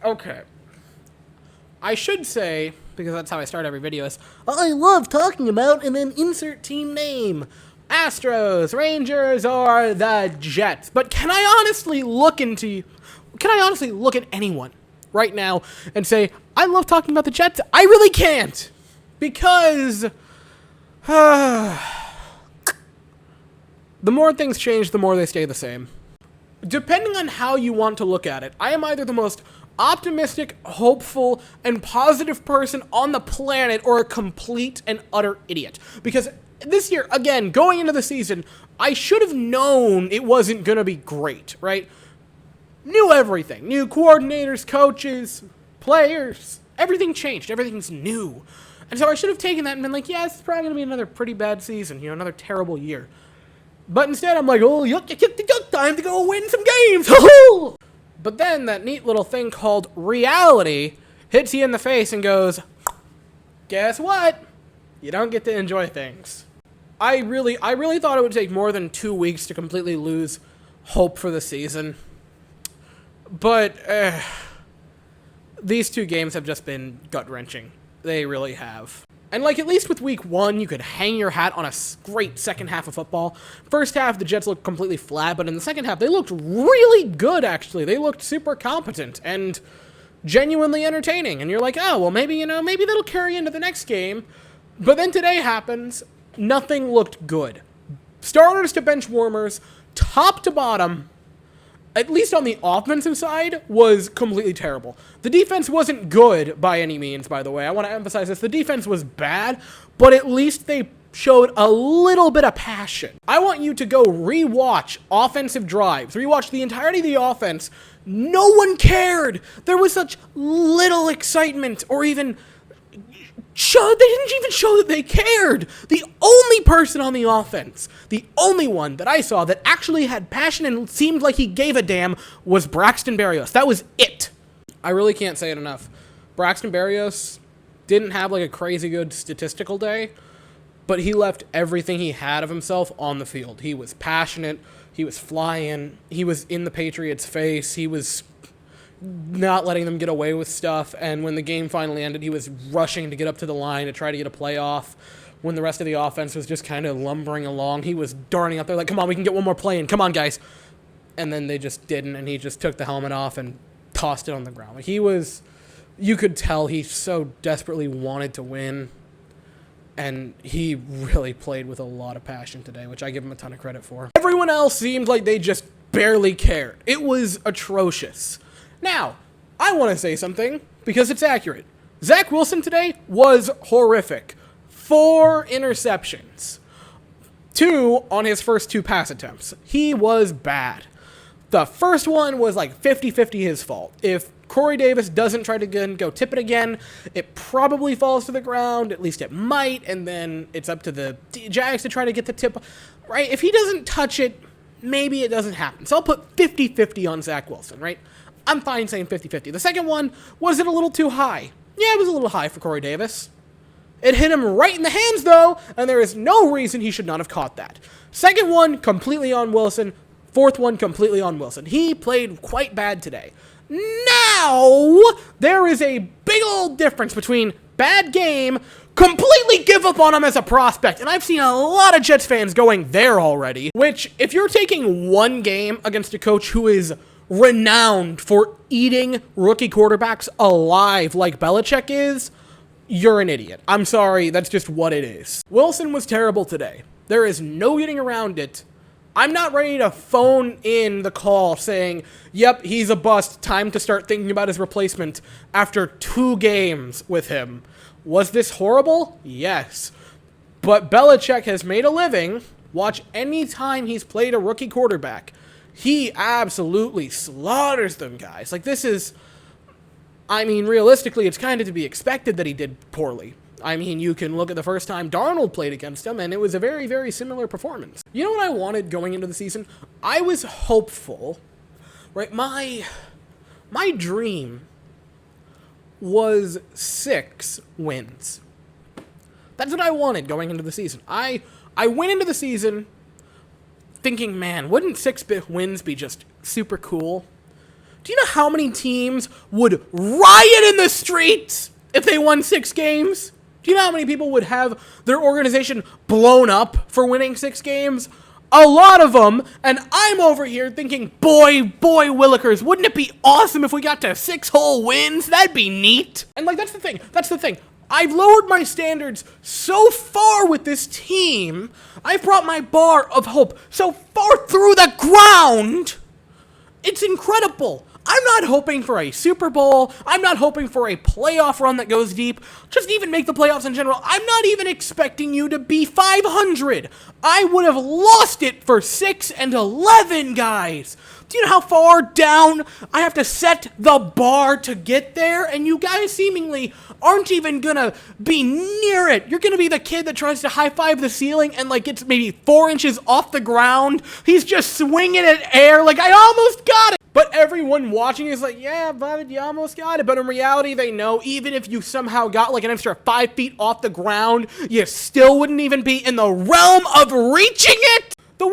Okay. I should say, because that's how I start every video, is I love talking about and then insert team name. Astros, Rangers, or the Jets. But can I honestly look at anyone right now and say, I love talking about the Jets? I really can't. Because the more things change, the more they stay the same. Depending on how you want to look at it, I am either the most optimistic, hopeful, and positive person on the planet, or a complete and utter idiot. Because this year, again, going into the season, I should have known it wasn't going to be great, right? Knew everything. New coordinators, coaches, players. Everything changed. Everything's new. And so I should have taken that and been like, yeah, it's probably going to be another pretty bad season, another terrible year. But instead, I'm like, oh, yuck, time to go win some games. But then that neat little thing called reality hits you in the face and goes, guess what? You don't get to enjoy things. I really thought it would take more than 2 weeks to completely lose hope for the season. But these 2 games have just been gut-wrenching. They really have. And, at least with week 1, you could hang your hat on a great second half of football. First half, the Jets looked completely flat, but in the second half, they looked really good, actually. They looked super competent and genuinely entertaining. And you're like, oh, well, maybe that'll carry into the next game. But then today happens. Nothing looked good. Starters to bench warmers, top to bottom, at least on the offensive side, was completely terrible. The defense wasn't good by any means, by the way. I want to emphasize this. The defense was bad, but at least they showed a little bit of passion. I want you to go rewatch offensive drives. Rewatch the entirety of the offense. No one cared. There was such little excitement or even... they didn't even show that they cared. The only person on the offense, the only one that I saw that actually had passion and seemed like he gave a damn, was Braxton Berrios. That was it. I really can't say it enough. Braxton Berrios didn't have a crazy good statistical day, but he left everything he had of himself on the field. He was passionate. He was flying. He was in the Patriots' face. He was not letting them get away with stuff, and when the game finally ended, he was rushing to get up to the line to try to get a playoff. When the rest of the offense was just kind of lumbering along, he was darting up there like, come on, we can get one more play in, come on, guys. And then they just didn't, and he just took the helmet off and tossed it on the ground. You could tell he so desperately wanted to win, and he really played with a lot of passion today, which I give him a ton of credit for. Everyone else seemed like they just barely cared. It was atrocious. Now, I want to say something, because it's accurate. Zach Wilson today was horrific. 4 interceptions. 2 on his first 2 pass attempts. He was bad. The first one was 50-50 his fault. If Corey Davis doesn't try to go tip it again, it probably falls to the ground. At least it might, and then it's up to the Jags to try to get the tip. Right? If he doesn't touch it, maybe it doesn't happen. So I'll put 50-50 on Zach Wilson, right? I'm fine saying 50-50. The second one, was it a little too high? Yeah, it was a little high for Corey Davis. It hit him right in the hands, though, and there is no reason he should not have caught that. Second one, completely on Wilson. Fourth one, completely on Wilson. He played quite bad today. Now, there is a big old difference between bad game, completely give up on him as a prospect, and I've seen a lot of Jets fans going there already, which, if you're taking one game against a coach who is renowned for eating rookie quarterbacks alive like Belichick is, you're an idiot. I'm sorry, that's just what it is. Wilson was terrible today. There is no getting around it. I'm not ready to phone in the call saying, yep, he's a bust, time to start thinking about his replacement after 2 games with him. Was this horrible? Yes. But Belichick has made a living. Watch any time he's played a rookie quarterback. He absolutely slaughters them, guys. Realistically, it's kind of to be expected that he did poorly. You can look at the first time Darnold played against him, and it was a very, very similar performance. You know what I wanted going into the season? I was hopeful, right? My dream was 6 wins. That's what I wanted going into the season. I went into the season thinking, man, wouldn't 6 wins be just super cool? Do you know how many teams would riot in the streets if they won 6 games? Do you know how many people would have their organization blown up for winning 6 games? A lot of them, and I'm over here thinking, boy, Willikers, wouldn't it be awesome if we got to 6 whole wins? That'd be neat. And, like, that's the thing. I've lowered my standards so far with this team. I've brought my bar of hope so far through the ground. It's incredible. I'm not hoping for a Super Bowl. I'm not hoping for a playoff run that goes deep. Just even make the playoffs in general. I'm not even expecting you to be 500. I would have lost it for 6-11, guys. Do you know how far down I have to set the bar to get there? And you guys seemingly aren't even gonna be near it. You're gonna be the kid that tries to high-five the ceiling and, like, gets maybe 4 inches off the ground. He's just swinging at air like, I almost got it. But everyone watching is like, yeah, but you almost got it. But in reality, they know even if you somehow got like an extra 5 feet off the ground, you still wouldn't even be in the realm of reaching it. The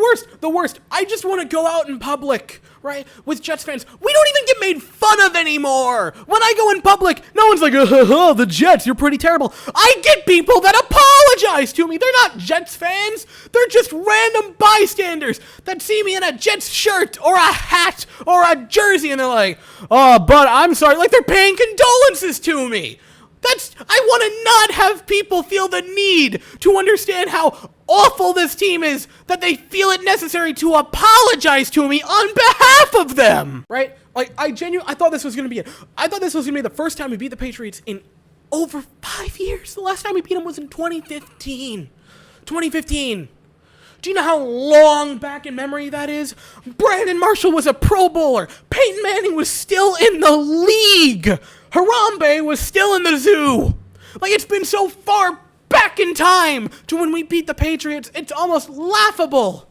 worst. I just want to go out in public, right, with Jets fans. We don't even get made fun of anymore. When I go in public, no one's like, the Jets, you're pretty terrible. I get people that apologize to me. They're not Jets fans. They're just random bystanders that see me in a Jets shirt or a hat or a jersey, and they're like, oh, but I'm sorry. Like, they're paying condolences to me. I want to not have people feel the need to understand how awful this team is, that they feel it necessary to apologize to me on behalf of them, right? Like, I thought this was going to be the first time we beat the Patriots in over 5 years. The last time we beat them was in 2015. Do you know how long back in memory that is? Brandon Marshall was a Pro Bowler. Peyton Manning was still in the league. Harambe was still in the zoo. Like, it's been so far back in time to when we beat the Patriots. It's almost laughable.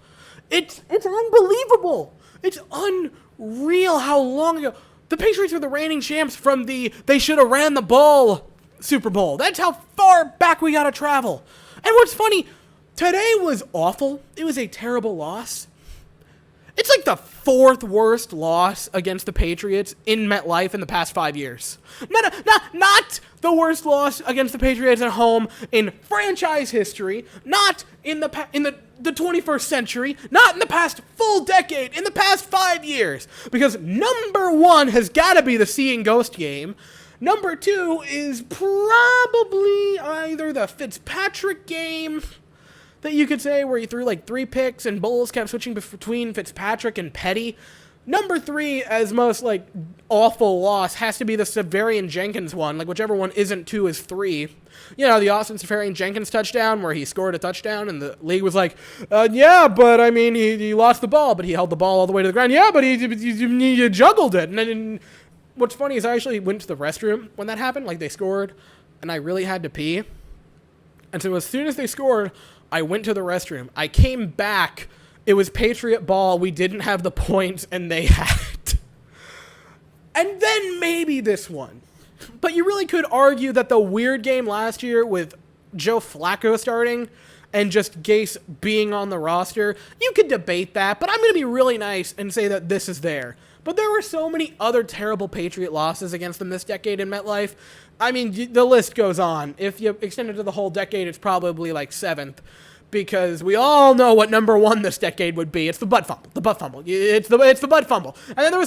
It's unbelievable. It's unreal how long ago. The Patriots were the reigning champs from the they should have ran the ball Super Bowl. That's how far back we gotta travel. And what's funny, today was awful. It was a terrible loss. It's like the 4th worst loss against the Patriots in MetLife in the past 5 years. Not the worst loss against the Patriots at home in franchise history. Not in the 21st century. Not in the past full decade. In the past 5 years. Because number 1 has got to be the Seeing Ghost game. Number 2 is probably either the Fitzpatrick game that you could say, where he threw like 3 picks and Bowles kept switching between Fitzpatrick and Petty. Number 3, as most like awful loss, has to be the Severian Jenkins one. Like, whichever one isn't 2 is 3. You know, the Austin Severian Jenkins touchdown where he scored a touchdown and the league was like, yeah, but I mean, he lost the ball, but he held the ball all the way to the ground. Yeah, but he juggled it. And then what's funny is I actually went to the restroom when that happened. Like, they scored and I really had to pee. And so as soon as they scored, I went to the restroom. I came back. It was Patriot ball. We didn't have the points, and they had it. And then maybe this one. But you really could argue that the weird game last year with Joe Flacco starting and just Gase being on the roster, you could debate that. But I'm going to be really nice and say that this is there. But there were so many other terrible Patriot losses against them this decade in MetLife. I mean, the list goes on. If you extend it to the whole decade, it's probably like 7th. Because we all know what number 1 this decade would be. It's the butt fumble. It's the butt fumble. And then there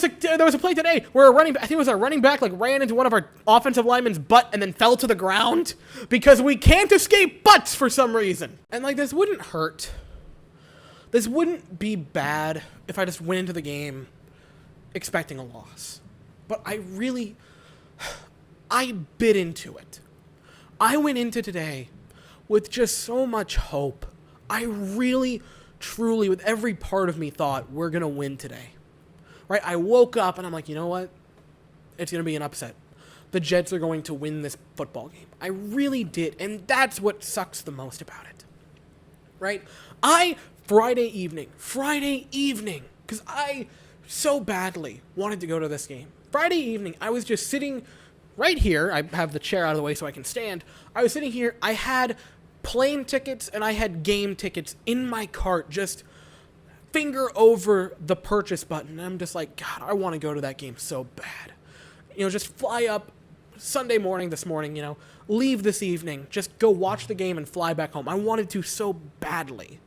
was a play today where I think it was our running back, like, ran into one of our offensive linemen's butt and then fell to the ground because we can't escape butts for some reason. And, like, this wouldn't hurt. This wouldn't be bad if I just went into the game expecting a loss. But I bit into it. I went into today with just so much hope. I really, truly, with every part of me thought, we're going to win today. Right? I woke up and I'm like, you know what? It's going to be an upset. The Jets are going to win this football game. I really did. And that's what sucks the most about it. Right? Friday evening, because I so badly wanted to go to this game. Friday evening, I was just sitting right here. I have the chair out of the way so I can stand. I was sitting here. I had plane tickets and I had game tickets in my cart, just finger over the purchase button. And I'm just like, God, I want to go to that game so bad. Just fly up Sunday morning this morning, leave this evening, just go watch the game and fly back home. I wanted to so badly,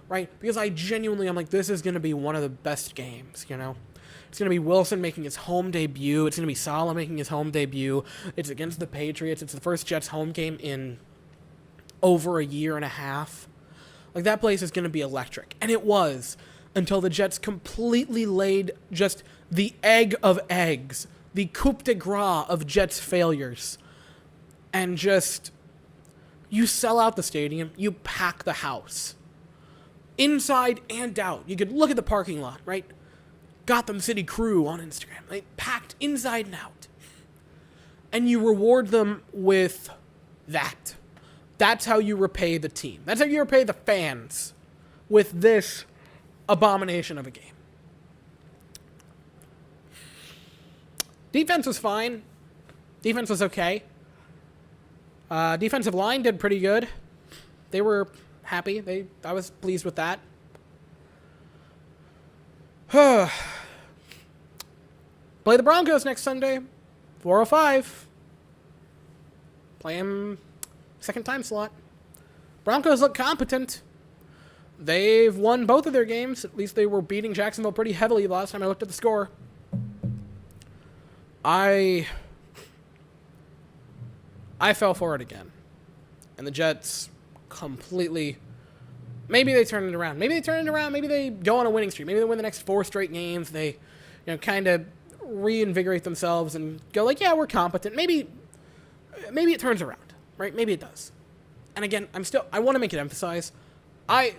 right? Because I'm like, this is going to be one of the best games, It's going to be Wilson making his home debut. It's going to be Saleh making his home debut. It's against the Patriots. It's the first Jets home game in over a year and a half. Like, that place is going to be electric. And it was, until the Jets completely laid just the egg of eggs, the coup de grace of Jets failures. And just, you sell out the stadium, you pack the house. Inside and out. You could look at the parking lot, right? Gotham City crew on Instagram. Like, packed inside and out. And you reward them with that. That's how you repay the team. That's how you repay the fans with this abomination of a game. Defense was fine. Defense was okay. Defensive line did pretty good. They were happy. I was pleased with that. Play the Broncos next Sunday, 4:05. Play them second time slot. Broncos look competent. They've won both of their games. At least they were beating Jacksonville pretty heavily the last time I looked at the score. I fell for it again. And the Jets completely... Maybe they turn it around. Maybe they go on a winning streak. Maybe they win the next 4 straight games. They, kind of reinvigorate themselves and go like, yeah, we're competent. Maybe it turns around, right? Maybe it does. And again, I want to make it emphasize,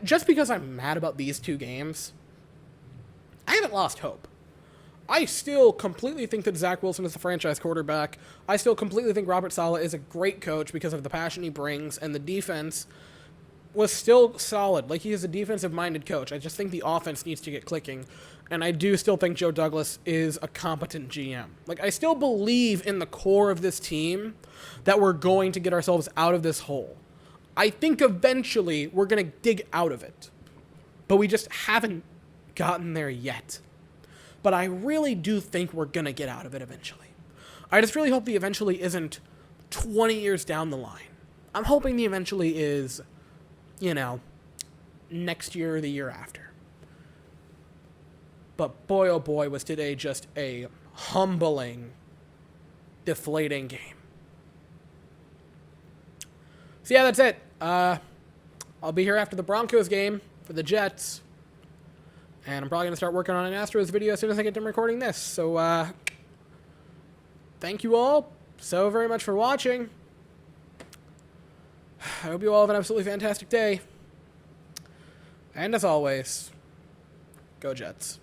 just because I'm mad about these 2 games, I haven't lost hope. I still completely think that Zach Wilson is the franchise quarterback. I still completely think Robert Saleh is a great coach because of the passion he brings, and the defense was still solid. Like, he is a defensive-minded coach. I just think the offense needs to get clicking, and I do still think Joe Douglas is a competent GM. Like, I still believe in the core of this team that we're going to get ourselves out of this hole. I think eventually we're going to dig out of it, but we just haven't gotten there yet. But I really do think we're going to get out of it eventually. I just really hope the eventually isn't 20 years down the line. I'm hoping the eventually is, next year or the year after. But boy, oh boy, was today just a humbling, deflating game. So yeah, that's it. I'll be here after the Broncos game for the Jets. And I'm probably going to start working on an Astros video as soon as I get done recording this. So, thank you all so very much for watching. I hope you all have an absolutely fantastic day. And as always, go Jets.